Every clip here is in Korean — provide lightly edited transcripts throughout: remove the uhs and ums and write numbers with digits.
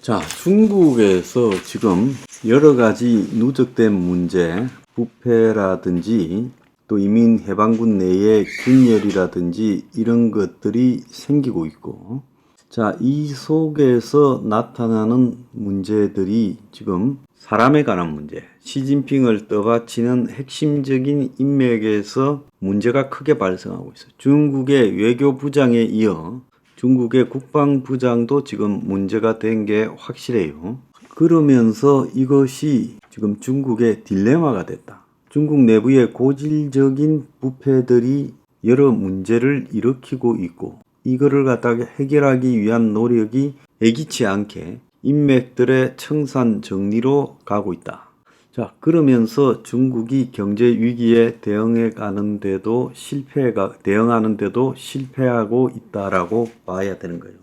자, 중국에서 지금 여러 가지 누적된 문제, 부패라든지 또 인민해방군 내의 균열이라든지 이런 것들이 생기고 있고, 자, 이 속에서 나타나는 문제들이 지금 사람에 관한 문제, 시진핑을 떠받치는 핵심적인 인맥에서 문제가 크게 발생하고 있어요. 중국의 외교부장에 이어 중국의 국방부장도 지금 문제가 된 게 확실해요. 그러면서 이것이 지금 중국의 딜레마가 됐다. 중국 내부의 고질적인 부패들이 여러 문제를 일으키고 있고, 이거를 갖다가 해결하기 위한 노력이 예기치 않게 인맥들의 청산 정리로 가고 있다. 자, 그러면서 중국이 경제 위기에 대응하는데도 실패하고 있다라고 봐야 되는 거예요.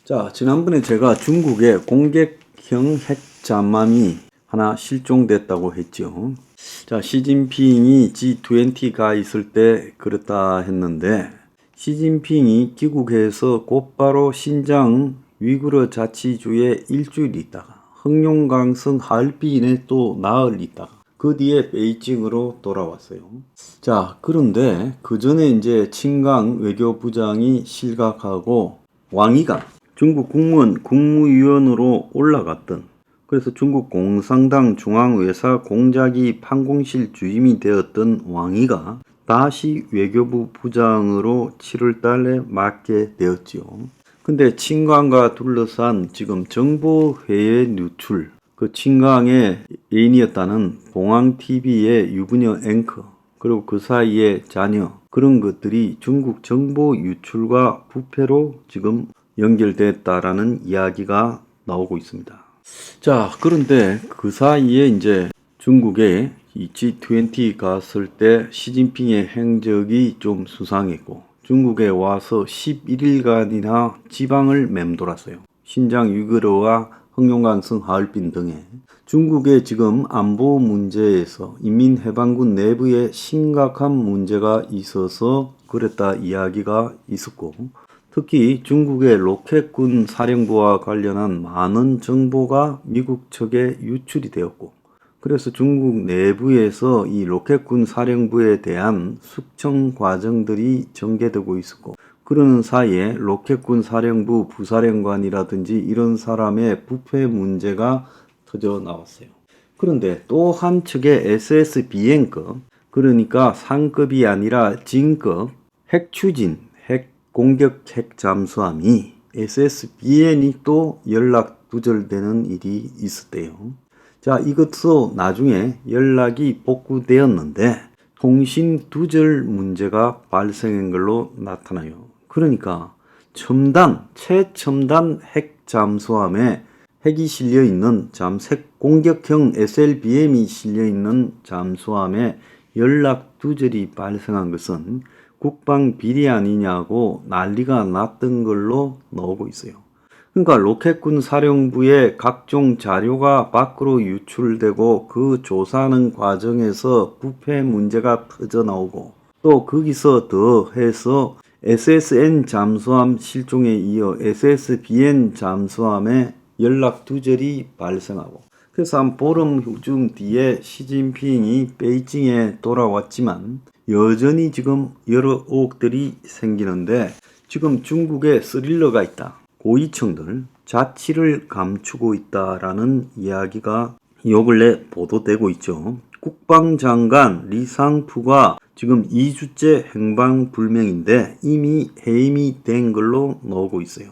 자, 지난번에 제가 중국의 공격형 핵잠함이 하나 실종됐다고 했죠. 자, 시진핑이 G20가 있을 때 그랬다 했는데, 시진핑이 귀국해서 곧바로 신장 위구르 자치주에 일주일 있다가 흑룡강성 하얼빈에 또 나흘 있다가 그 뒤에 베이징으로 돌아왔어요. 자, 그런데 그 전에 이제 친강 외교부장이 실각하고 왕이가 중국 국무위원으로 올라갔던, 그래서 중국 공산당 중앙외사 공작위 판공실 주임이 되었던 왕이가 다시 외교부 부장으로 7월 달에 맡게 되었지요. 근데 친강과 둘러싼 지금 정보 해외 누출, 그 친강의 애인이었다는 봉황TV의 유부녀 앵커, 그리고 그 사이에 자녀, 그런 것들이 중국 정보 유출과 부패로 지금 연결됐다라는 이야기가 나오고 있습니다. 자, 그런데 그 사이에 이제 중국에 이 G20 갔을 때 시진핑의 행적이 좀 수상했고, 중국에 와서 11일간이나 지방을 맴돌았어요. 신장 위구르와 흑룡강성 하얼빈 등에. 중국의 지금 안보 문제에서 인민해방군 내부에 심각한 문제가 있어서 그랬다 이야기가 있었고, 특히 중국의 로켓군 사령부와 관련한 많은 정보가 미국 측에 유출이 되었고, 그래서 중국 내부에서 이 로켓군 사령부에 대한 숙청 과정들이 전개되고 있었고, 그러는 사이에 로켓군 사령부 부사령관이라든지 이런 사람의 부패 문제가 터져 나왔어요. 그런데 또 한 측의 SSBN급, 그러니까 상급이 아니라 진급 핵추진, 핵공격 핵잠수함이 SSBN이 또 연락 두절되는 일이 있었대요. 자, 이것도 나중에 연락이 복구되었는데 통신 두절 문제가 발생한 걸로 나타나요. 그러니까 최첨단 핵 잠수함에 핵이 실려있는 공격형 SLBM이 실려있는 잠수함에 연락 두절이 발생한 것은 국방 비리 아니냐고 난리가 났던 걸로 나오고 있어요. 그러니까 로켓군 사령부의 각종 자료가 밖으로 유출되고 그 조사하는 과정에서 부패 문제가 터져 나오고, 또 거기서 더해서 SSN 잠수함 실종에 이어 SSBN 잠수함에 연락 두절이 발생하고, 그래서 한 보름중 뒤에 시진핑이 베이징에 돌아왔지만 여전히 지금 여러 의혹들이 생기는데, 지금 중국에 스릴러가 있다, 고위층들 자치를 감추고 있다라는 이야기가 요 근래 보도되고 있죠. 국방장관 리상푸가 지금 2주째 행방불명인데 이미 해임이 된 걸로 나오고 있어요.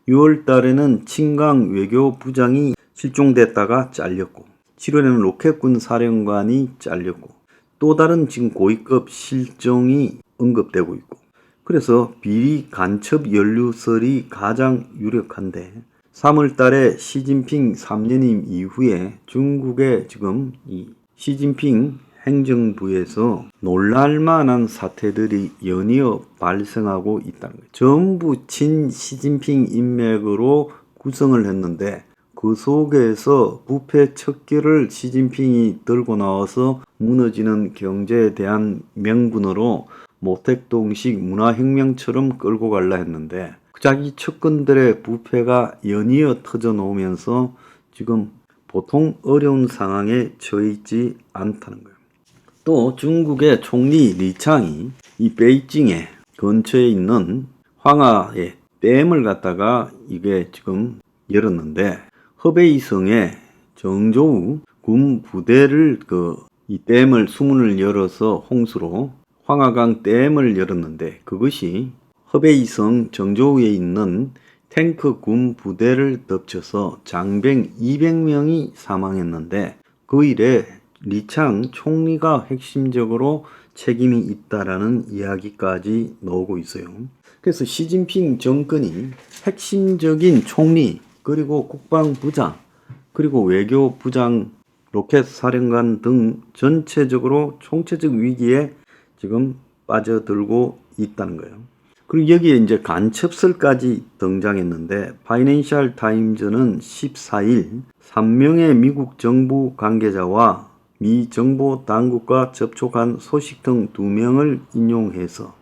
6월 달에는 친강 외교부장이 실종됐다가 잘렸고, 7월에는 로켓군 사령관이 잘렸고, 또 다른 지금 고위급 실종이 언급되고 있고, 그래서 비리 간첩 연루설이 가장 유력한데, 3월 달에 시진핑 3년임 이후에 중국의 지금 이 시진핑 행정부에서 놀랄만한 사태들이 연이어 발생하고 있다는 거예요. 전부 친 시진핑 인맥으로 구성을 했는데, 그 속에서 부패 척결을 시진핑이 들고 나와서 무너지는 경제에 대한 명분으로 모택동식 문화혁명처럼 끌고 갈라 했는데, 자기 측근들의 부패가 연이어 터져 놓으면서 지금 보통 어려운 상황에 처해 있지 않다는 거예요. 또 중국의 총리 리창이 이 베이징에 근처에 있는 황하의 댐을 갖다가 이게 지금 열었는데, 허베이성에 정조우 군 부대를 이 댐을 수문을 열어서 홍수로 황하강 댐을 열었는데, 그것이 허베이성 정조우에 있는 탱크 군 부대를 덮쳐서 장병 200명이 사망했는데, 그 일에 리창 총리가 핵심적으로 책임이 있다라는 이야기까지 나오고 있어요. 그래서 시진핑 정권이 핵심적인 총리, 그리고 국방부장, 그리고 외교부장, 로켓사령관 등 전체적으로 총체적 위기에 지금 빠져들고 있다는 거예요. 그리고 여기에 이제 간첩설까지 등장했는데, 파이낸셜 타임즈는 14일 3명의 미국 정부 관계자와 미 정보 당국과 접촉한 소식 등 2명을 인용해서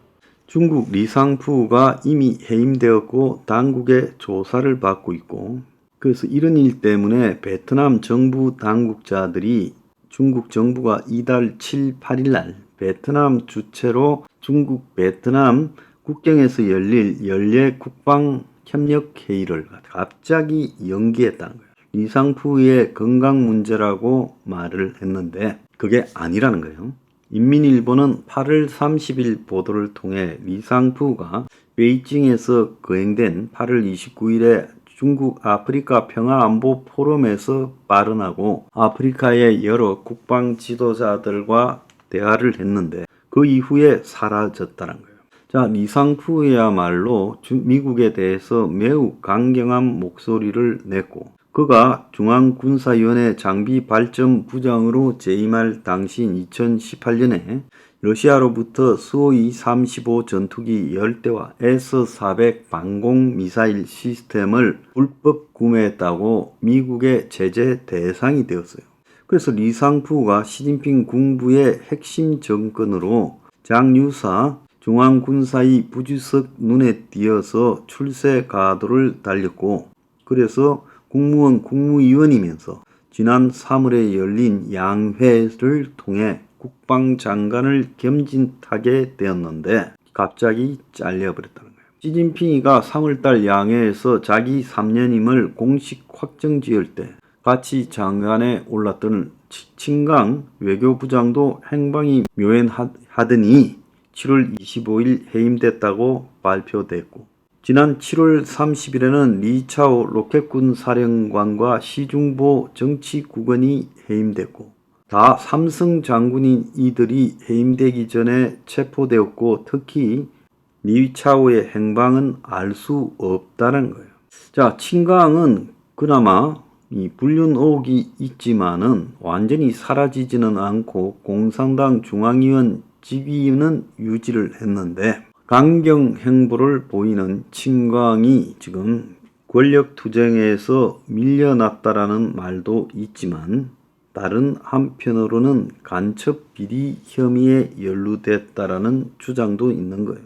중국 리상푸가 이미 해임되었고 당국의 조사를 받고 있고, 그래서 이런 일 때문에 베트남 정부 당국자들이 중국 정부가 이달 7, 8일 날 베트남 주최로 중국 베트남 국경에서 열릴 연례 국방 협력 회의를 갑자기 연기했다는 거예요. 리상푸의 건강 문제라고 말을 했는데 그게 아니라는 거예요. 인민일보는 8월 30일 보도를 통해 리상푸가 베이징에서 거행된 8월 29일에 중국 아프리카 평화안보 포럼에서 발언하고 아프리카의 여러 국방 지도자들과 대화를 했는데 그 이후에 사라졌다는 거예요. 자, 리상푸야말로 미국에 대해서 매우 강경한 목소리를 냈고, 그가 중앙군사위원회 장비발전부장으로 재임할 당시인 2018년에 러시아로부터 수호이 35 전투기 10대와 S-400 방공미사일 시스템을 불법 구매했다고 미국의 제재 대상이 되었어요. 그래서 리상푸가 시진핑 군부의 핵심 정권으로 장유사 중앙군사위 부주석 눈에 띄어서 출세 가도를 달렸고, 그래서 국무원 국무위원이면서 지난 3월에 열린 양회를 통해 국방장관을 겸직하게 되었는데 갑자기 잘려버렸다는 거예요. 시진핑이가 3월달 양회에서 자기 3년임을 공식 확정 지을 때 같이 장관에 올랐던 친강 외교부장도 행방이 묘연하더니 7월 25일 해임됐다고 발표됐고, 지난 7월 30일에는 리차오 로켓군 사령관과 시중보 정치국원이 해임됐고, 다 삼성 장군인 이들이 해임되기 전에 체포되었고, 특히 리차오의 행방은 알 수 없다는 거예요. 자, 친강은 그나마 이 불륜 의혹이 있지만은 완전히 사라지지는 않고 공산당 중앙위원 직위는 유지를 했는데, 강경 행보를 보이는 친강이 지금 권력투쟁에서 밀려났다라는 말도 있지만, 다른 한편으로는 간첩 비리 혐의에 연루됐다라는 주장도 있는 거예요.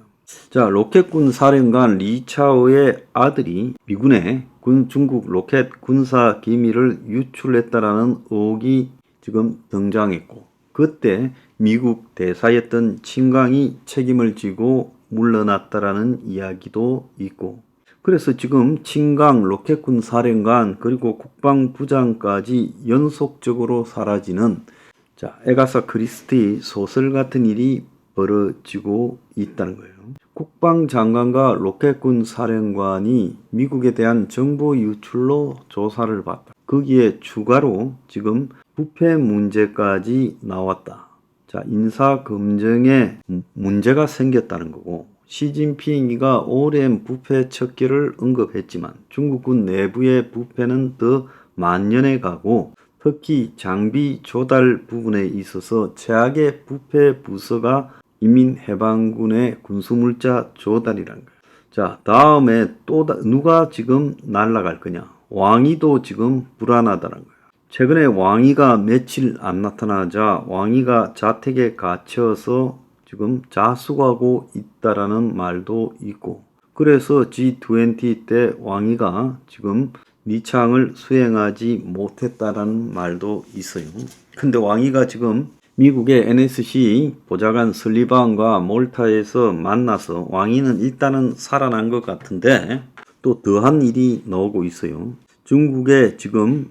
자, 로켓군 사령관 리차오의 아들이 미군에 중국 로켓 군사 기밀을 유출했다라는 의혹이 지금 등장했고, 그때 미국 대사였던 친강이 책임을 지고 물러났다라는 이야기도 있고, 그래서 지금 친강 로켓군 사령관 그리고 국방부장까지 연속적으로 사라지는 에가사 크리스티 소설 같은 일이 벌어지고 있다는 거예요. 국방장관과 로켓군 사령관이 미국에 대한 정보 유출로 조사를 받다. 거기에 추가로 지금 부패 문제까지 나왔다. 자, 인사검증에 문제가 생겼다는 거고, 시진핑이가 오랜 부패 척결을 언급했지만 중국군 내부의 부패는 더 만연해 가고, 특히 장비 조달 부분에 있어서 최악의 부패 부서가 인민해방군의 군수물자 조달이라는 거예요. 자, 다음에 또 누가 지금 날아갈 거냐? 왕이도 지금 불안하다는 거예요. 최근에 왕이가 며칠 안 나타나자 왕이가 자택에 갇혀서 지금 자숙하고 있다라는 말도 있고, 그래서 G20 때 왕이가 지금 리창을 수행하지 못했다라는 말도 있어요. 근데 왕이가 지금 미국의 NSC 보좌관 설리반과 몰타에서 만나서 왕이는 일단은 살아난 것 같은데 또 더한 일이 나오고 있어요. 중국의 지금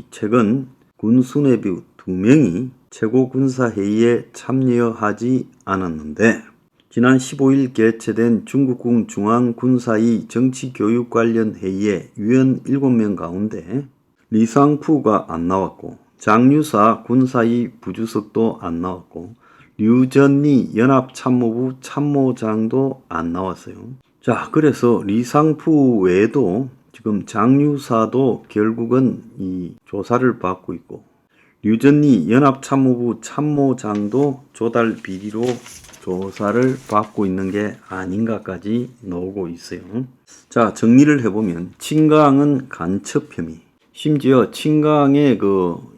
최근 군 수뇌부 2명이 최고 군사회의에 참여하지 않았는데 지난 15일 개최된 중국군 중앙군사위 정치교육 관련 회의에 위원 7명 가운데 리상푸가 안 나왔고 장유사 군사위 부주석도 안 나왔고 류전리 연합참모부 참모장도 안 나왔어요. 자, 그래서 리상푸 외에도 지금 장유사도 결국은 이 조사를 받고 있고 류전리 연합참모부 참모장도 조달 비리로 조사를 받고 있는 게 아닌가까지 나오고 있어요. 자, 정리를 해보면 친강은 간첩 혐의, 심지어 친강의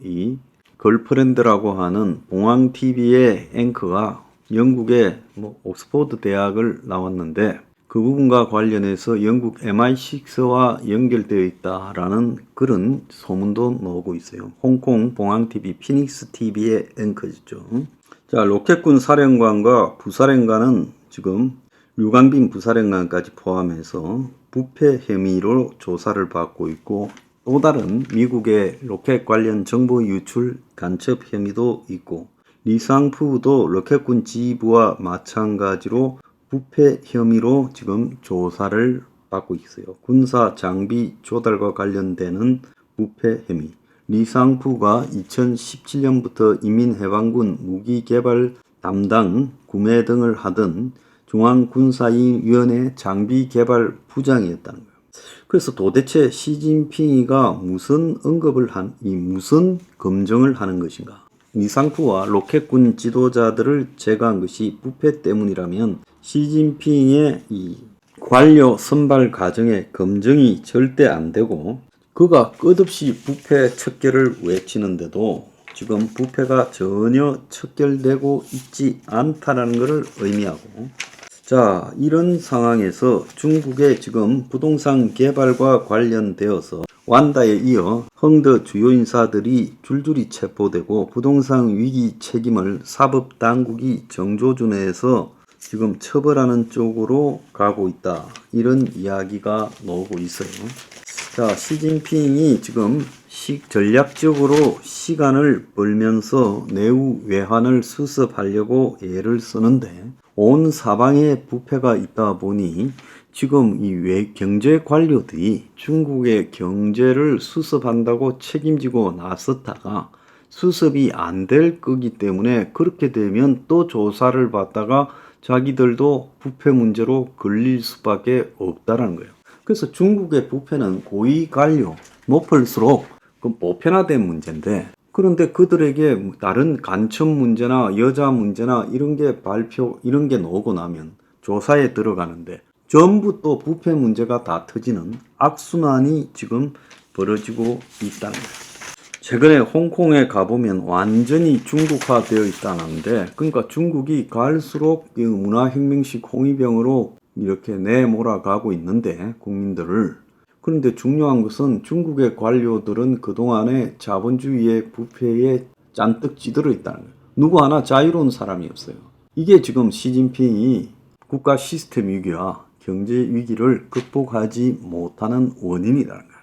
이 걸프렌드라고 하는 봉황TV의 앵커가 영국의 옥스퍼드 대학을 나왔는데 그 부분과 관련해서 영국 MI6와 연결되어 있다라는 그런 소문도 나오고 있어요. 홍콩 봉황TV 피닉스TV의 앵커죠. 자, 로켓군 사령관과 부사령관은 지금 류관빈 부사령관까지 포함해서 부패 혐의로 조사를 받고 있고 또 다른 미국의 로켓 관련 정보 유출 간첩 혐의도 있고 리상푸도 로켓군 지휘부와 마찬가지로 부패 혐의로 지금 조사를 받고 있어요. 군사 장비 조달과 관련되는 부패 혐의. 리상푸가 2017년부터 인민해방군 무기개발 담당 구매 등을 하던 중앙군사위원회 장비개발 부장이었다는 거예요. 그래서 도대체 시진핑이가 무슨 무슨 검증을 하는 것인가? 리상푸와 로켓군 지도자들을 제거한 것이 부패 때문이라면 시진핑의 이 관료 선발 과정의 검증이 절대 안 되고 그가 끝없이 부패 척결을 외치는데도 지금 부패가 전혀 척결되고 있지 않다는 것을 의미하고 자, 이런 상황에서 중국의 지금 부동산 개발과 관련되어서 완다에 이어 헝더 주요 인사들이 줄줄이 체포되고 부동산 위기 책임을 사법당국이 정조준에서 지금 처벌하는 쪽으로 가고 있다. 이런 이야기가 나오고 있어요. 자, 시진핑이 지금 전략적으로 시간을 벌면서 내후 외환을 수습하려고 애를 쓰는데 온 사방에 부패가 있다 보니 지금 이 경제 관료들이 중국의 경제를 수습한다고 책임지고 나섰다가 수습이 안 될 거기 때문에 그렇게 되면 또 조사를 받다가 자기들도 부패 문제로 걸릴 수밖에 없다는 거예요. 그래서 중국의 부패는 고위 관료 높을수록 보편화된 문제인데 그런데 그들에게 다른 간첩 문제나 여자 문제나 이런 게 나오고 나면 조사에 들어가는데 전부 또 부패 문제가 다 터지는 악순환이 지금 벌어지고 있다는 거예요. 최근에 홍콩에 가보면 완전히 중국화되어 있다는데 그러니까 중국이 갈수록 문화혁명식 홍위병으로 이렇게 내몰아가고 있는데 국민들을 그런데 중요한 것은 중국의 관료들은 그동안에 자본주의의 부패에 잔뜩 찌들어 있다는 거예요. 누구 하나 자유로운 사람이 없어요. 이게 지금 시진핑이 국가 시스템 위기와 경제 위기를 극복하지 못하는 원인이라는 거예요.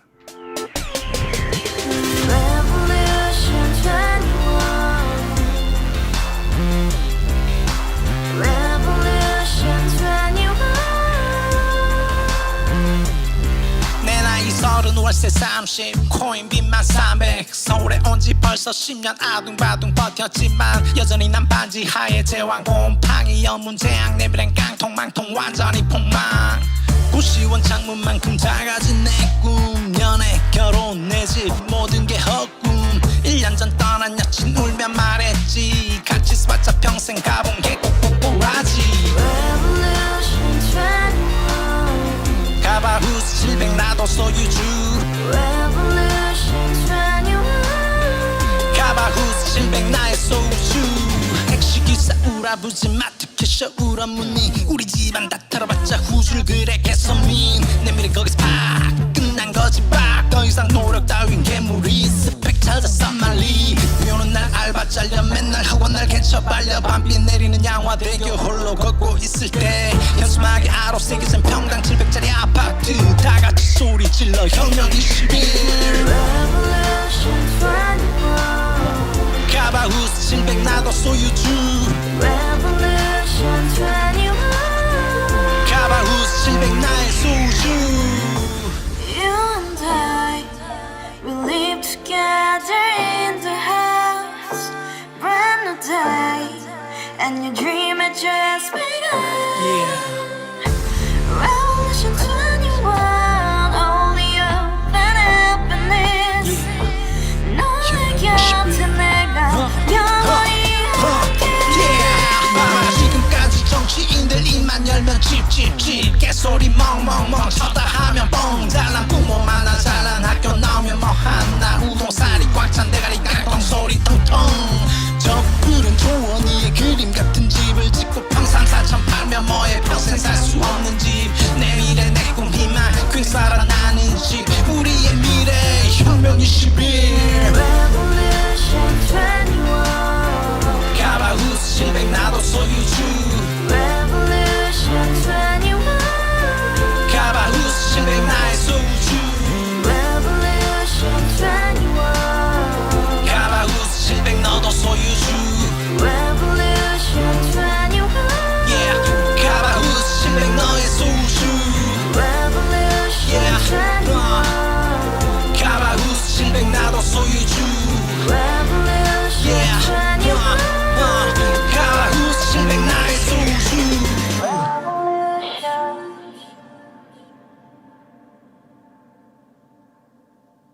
월세 30 코인빚만 300 서울에 온지 벌써 10년 아둥바둥 버텼지만 여전히 난 반지 하에 제왕 곰팡이 연문제약 내 브랜 깡통망통 완전히 폭망 구시원 창문만큼 작아진 내 꿈 연애 결혼 내 집 모든 게 헛꿈 1년 전 떠난 여친 울며 말했지 같이 스파차 평생 가본 게 꼭꼭꼭하지 가바후스 700 나도 소유주 가바후스 700 나의 소유주 택시기사 우라부지 마트캐셔 울어무니 우리 집안 다 털어봤자 후줄 그래 계속 서민 내 미래 거기서 팍 끝난 거지 팍 더 이상 노력 따윈 괴물이 스펙 찾아서 말리 비 오는 날 알바 잘려 맨날 학원 날 개쳐 발려 밤비 내리는 양화대교 홀로 걷고 있을 때 현수막에 아로 새겨진 평당 700짜리 아파트 다 같이 소리 질러 혁명 21 Revolution 21 가바후스 700 나도 소유주 Revolution 21 가바후스 700 나의 소주 You and I, we live together in the house. Brand new day, and your dream had just begun. Revolution 21, only open happiness. 너의 곁에 내가 영원히 함께. 지금까지 정치인들 입만 열면 찝찝찝 개소리 멍멍멍 첫